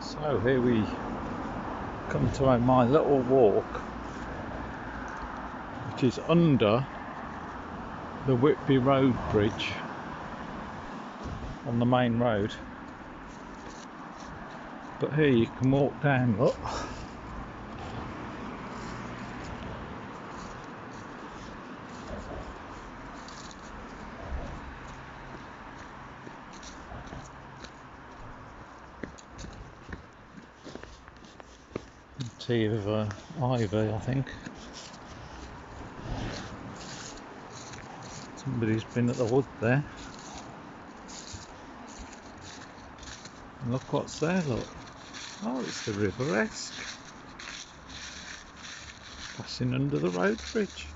So here we come to my little walk, which is under the Whitby road bridge on the main road. But here you can walk down, look. Tea of ivy, I think. Somebody's been at the wood there. And look what's there, look. Oh, it's the River Esk. Passing under the road bridge.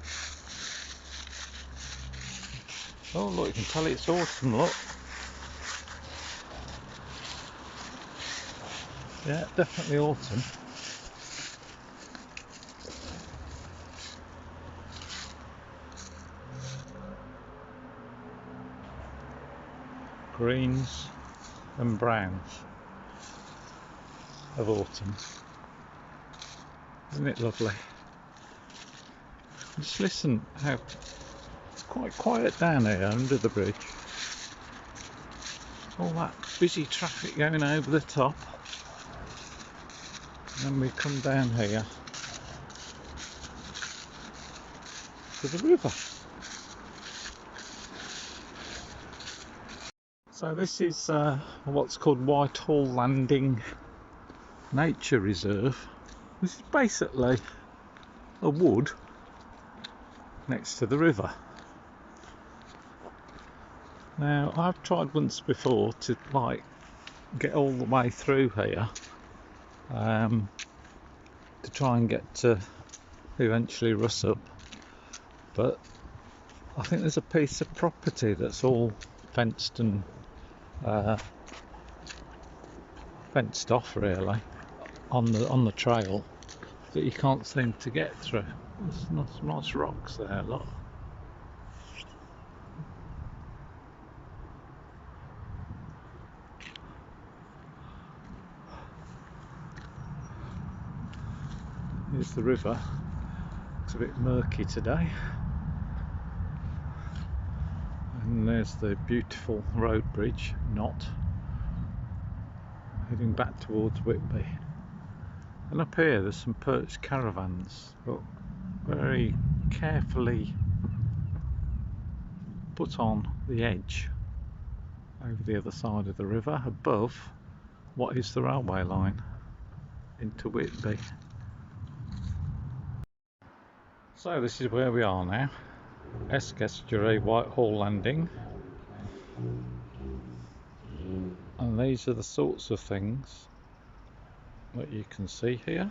Oh look, you can tell it's autumn, look. Yeah, definitely autumn. Greens and browns of autumn. Isn't it lovely? Just listen how it's quite quiet down here under the bridge. All that busy traffic going over the top. And then we come down here to the river. So this is what's called Whitehall Landing Nature Reserve. This is basically a wood next to the river. Now I've tried once before to get all the way through here to try and get to eventually Russup, but I think there's a piece of property that's all fenced and fenced off really on the trail that you can't seem to get through. There's nice rocks there, look. Here's the river. It's a bit murky today. And there's the beautiful road bridge, heading back towards Whitby. And up here there's some perched caravans, but very carefully put on the edge over the other side of the river, above what is the railway line into Whitby. So this is where we are now. Esk Estuary, Whitehall Landing, and these are the sorts of things that you can see here.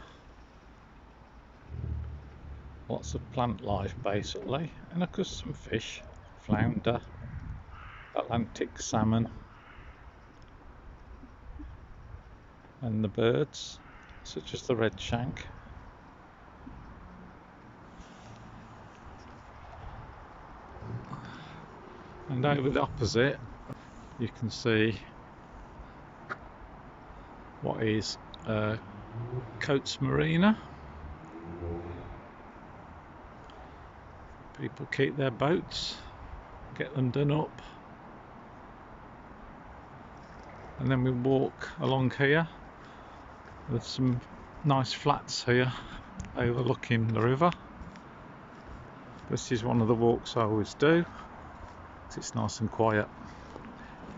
Lots of plant life basically, and of course some fish, flounder, Atlantic salmon, and the birds such as the redshank. And over the opposite you can see what is Coates Marina. People keep their boats, get them done up, and then we walk along here. There's some nice flats here overlooking the river. This is one of the walks I always do. It's nice and quiet.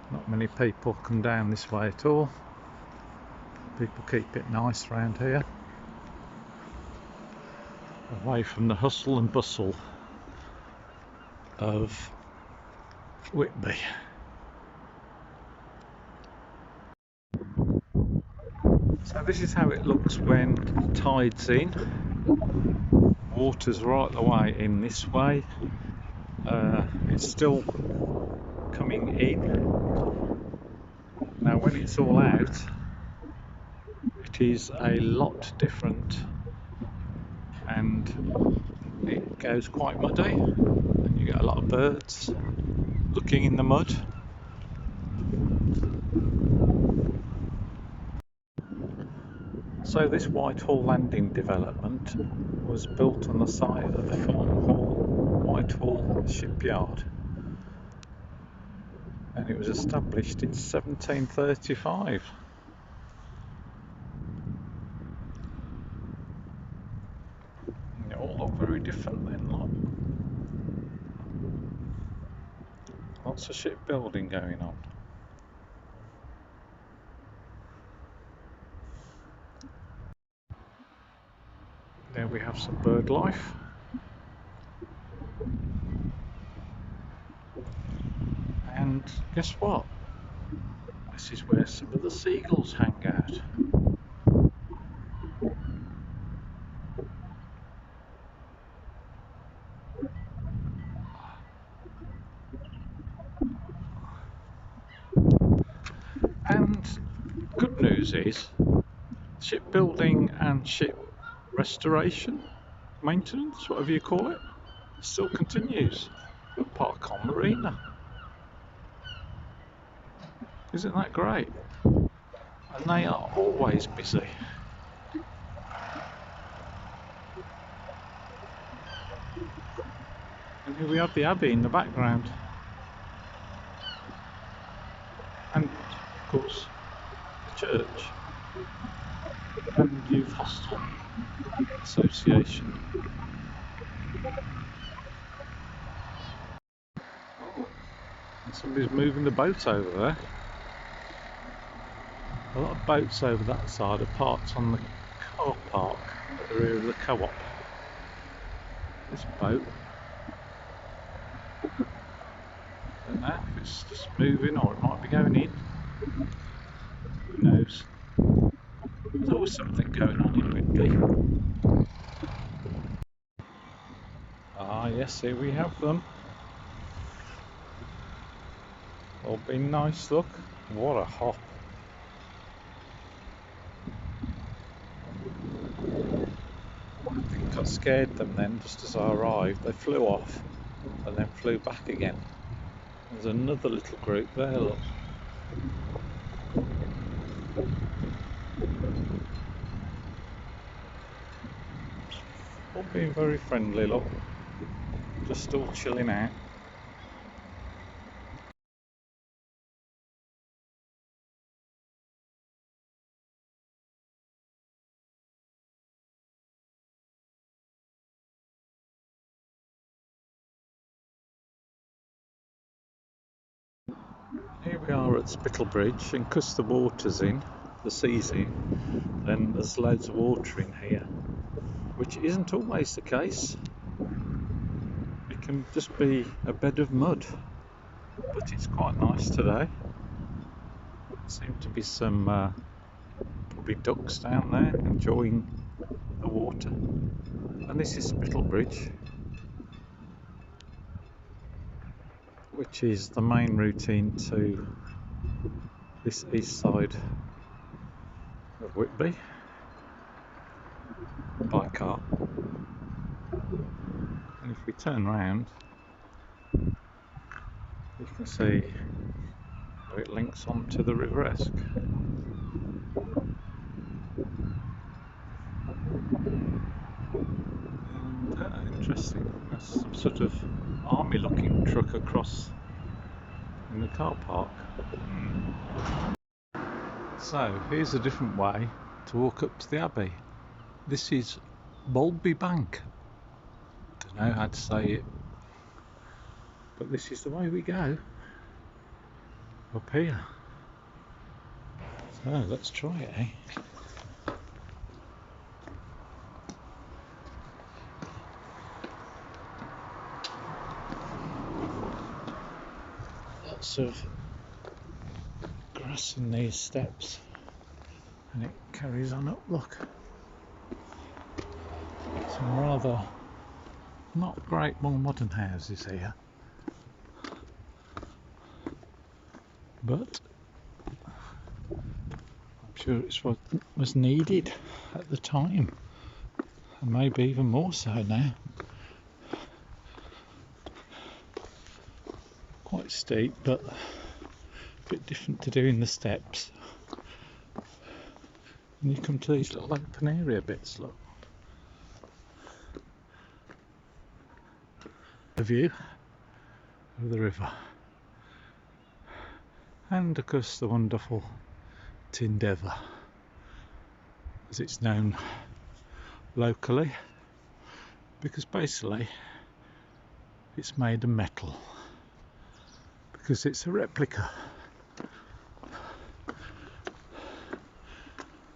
Not many people come down this way at all. People keep it nice around here, away from the hustle and bustle of Whitby. So this is how it looks when the tide's in. Water's right the way in this way. It's still coming in. Now when it's all out, it is a lot different, and it goes quite muddy, and you get a lot of birds looking in the mud. So this Whitehall landing development was built on the site of the Farnhall Whitehall shipyard, and it was established in 1735. And it all looked very different then, like. Lots of shipbuilding going on. There we have some bird life. And guess what? This is where some of the seagulls hang out. And good news is, shipbuilding and ship restoration, maintenance, whatever you call it, still continues at Parkcom Marina. Isn't that great? And they are always busy. And here we have the Abbey in the background. And of course the church and Youth Hostel Association. And somebody's moving the boat over there. A lot of boats over that side are parked on the car park at the rear of the co-op. This boat, I don't know if it's just moving or it might be going in. Who knows? There's always something going on in Whitby. Ah yes, here we have them. All been nice, look. What a hop. I think I scared them then just as I arrived. They flew off and then flew back again. There's another little group there, look. All being very friendly, look. Just all chilling out. Here we are at Spittal Bridge, and because the water's in, the sea's in, then there's loads of water in here, which isn't always the case. It can just be a bed of mud, but it's quite nice today. There seem to be some probably ducks down there enjoying the water. And this is Spittal Bridge, which is the main route into this east side of Whitby by car. And if we turn round, you can see how it links onto the River Esk. And interesting, there's some sort of army looking truck across in the car park. So here's a different way to walk up to the Abbey. This is Whitby Bank. Don't know how to say it, but this is the way we go up here. So let's try it, eh? Lots of grass in these steps, and it carries on up, look. Some rather not great more modern houses here, but I'm sure it's what was needed at the time, and maybe even more so now. Quite steep, but a bit different to doing the steps. And you come to these little open area bits, look. The view of the river. And of course the wonderful Tindeva, as it's known locally, because basically it's made of metal, because it's a replica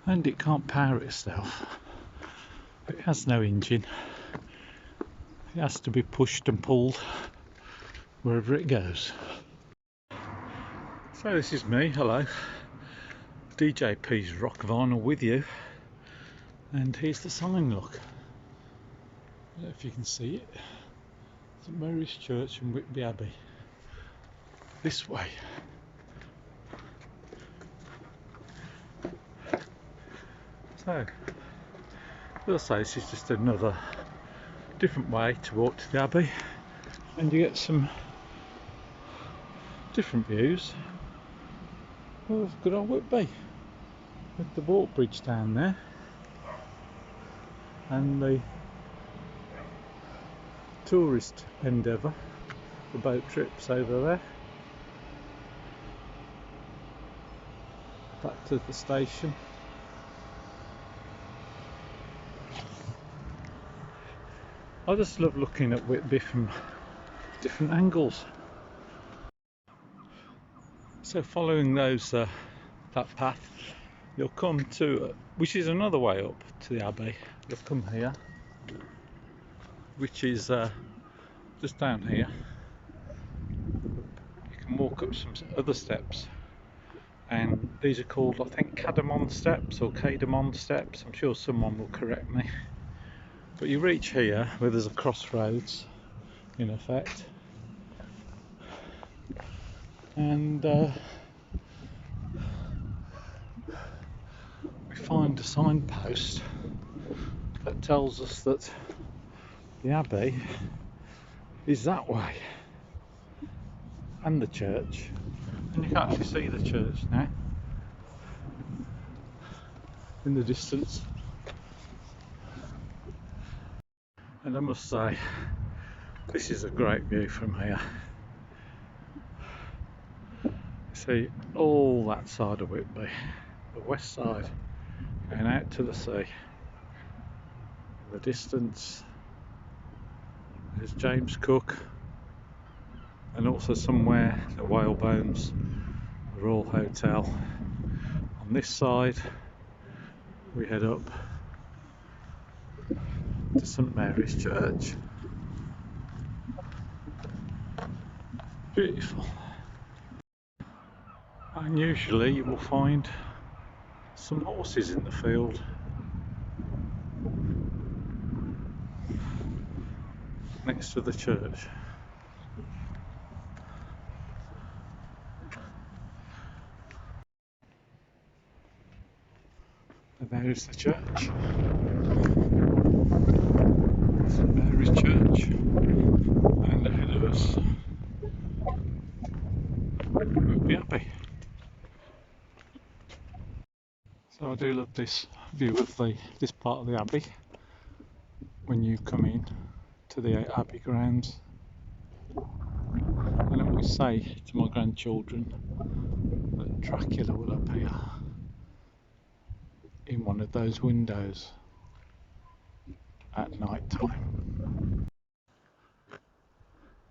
and it can't power itself. It has no engine. It has to be pushed and pulled wherever it goes. So this is me, hello, DJ P's Rock Vinyl with you, and here's the sign, look. I don't know if you can see it. St Mary's Church and Whitby Abbey. This way. So, as I say, this is just another different way to walk to the Abbey, and you get some different views of good old Whitby, with the walk bridge down there and the tourist endeavour, the boat trips over there, back to the station. I just love looking at Whitby from different angles. So following those that path, you'll come to, which is another way up to the Abbey. You'll come here, which is just down here. You can walk up some other steps, and these are called, I think, Cadamon steps or Cadamon steps. I'm sure someone will correct me. But you reach here where there's a crossroads, in effect, and we find a signpost that tells us that the Abbey is that way, and the church, and you can actually see the church now in the distance. And I must say, this is a great view from here. See all that side of Whitby, the west side, and out to the sea. In the distance there's James Cook, and also somewhere the Whalebones, the Royal Hotel. On this side we head up to St Mary's Church. Beautiful. And usually you will find some horses in the field. Next to the church. And there's the church. St Mary's Church. And ahead of us, Whitby Abbey. So I do love this view of this part of the Abbey when you come in to the Abbey grounds. And I always say to my grandchildren that Dracula will appear in one of those windows at night time.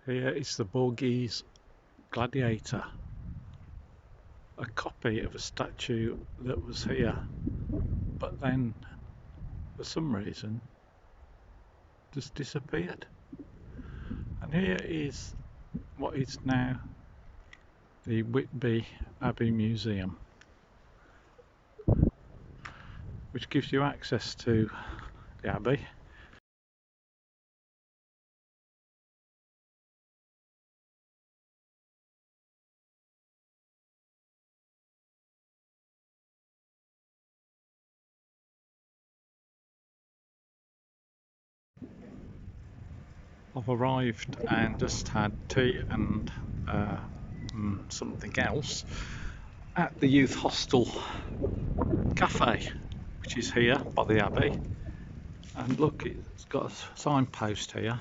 Here is the Borghese Gladiator, a copy of a statue that was here, but then for some reason just disappeared. And here is what is now the Whitby Abbey Museum, which gives you access to the Abbey. I've arrived and just had tea and something else at the Youth Hostel Cafe, which is here by the Abbey. And look, it's got a signpost here.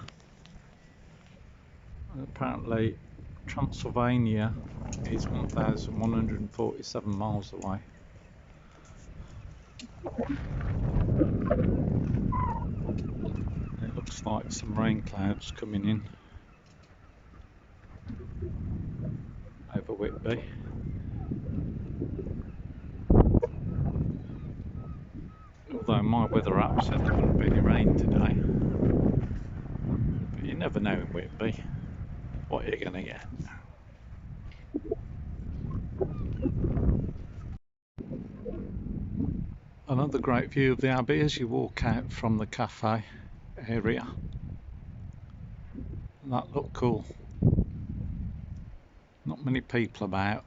And apparently Transylvania is 1,147 miles away. It looks like some rain clouds coming in over Whitby. Although my weather app said there wouldn't be any rain today. But you never know in Whitby what you're going to get. Another great view of the Abbey as you walk out from the cafe area. That looked cool. Not many people about.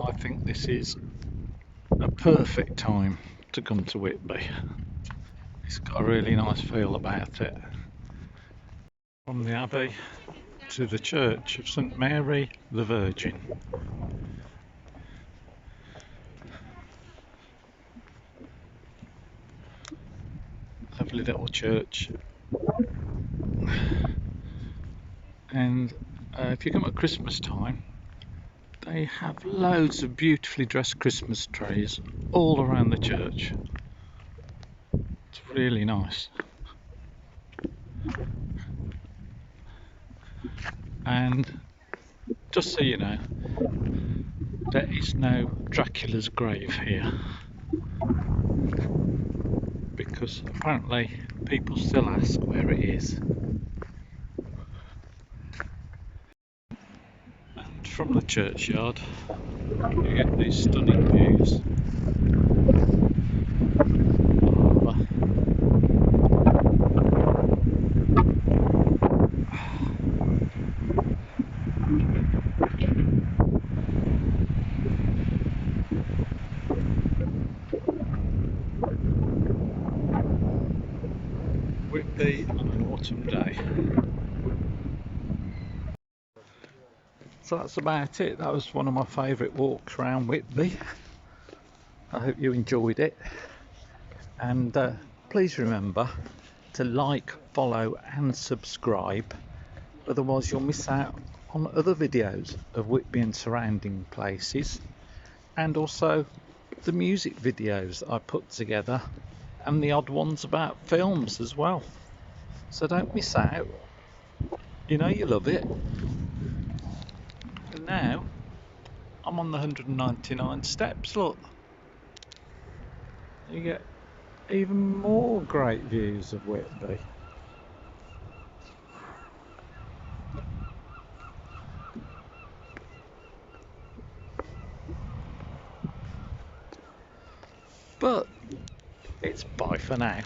I think this is a perfect time to come to Whitby. It's got a really nice feel about it. From the Abbey to the Church of St Mary the Virgin. Lovely little church. And if you come at Christmas time, they have loads of beautifully dressed Christmas trees all around the church. It's really nice. And just so you know, there is no Dracula's grave here, because apparently people still ask where it is. And from the churchyard you get these stunning views. Whitby on an autumn day. So that's about it. That was one of my favourite walks around Whitby. I hope you enjoyed it. And please remember to like, follow and subscribe. Otherwise you'll miss out on other videos of Whitby and surrounding places. And also the music videos I put together. And the odd ones about films as well. So don't miss out. You know you love it. And now I'm on the 199 steps, look. You get even more great views of Whitby. But it's bye for now.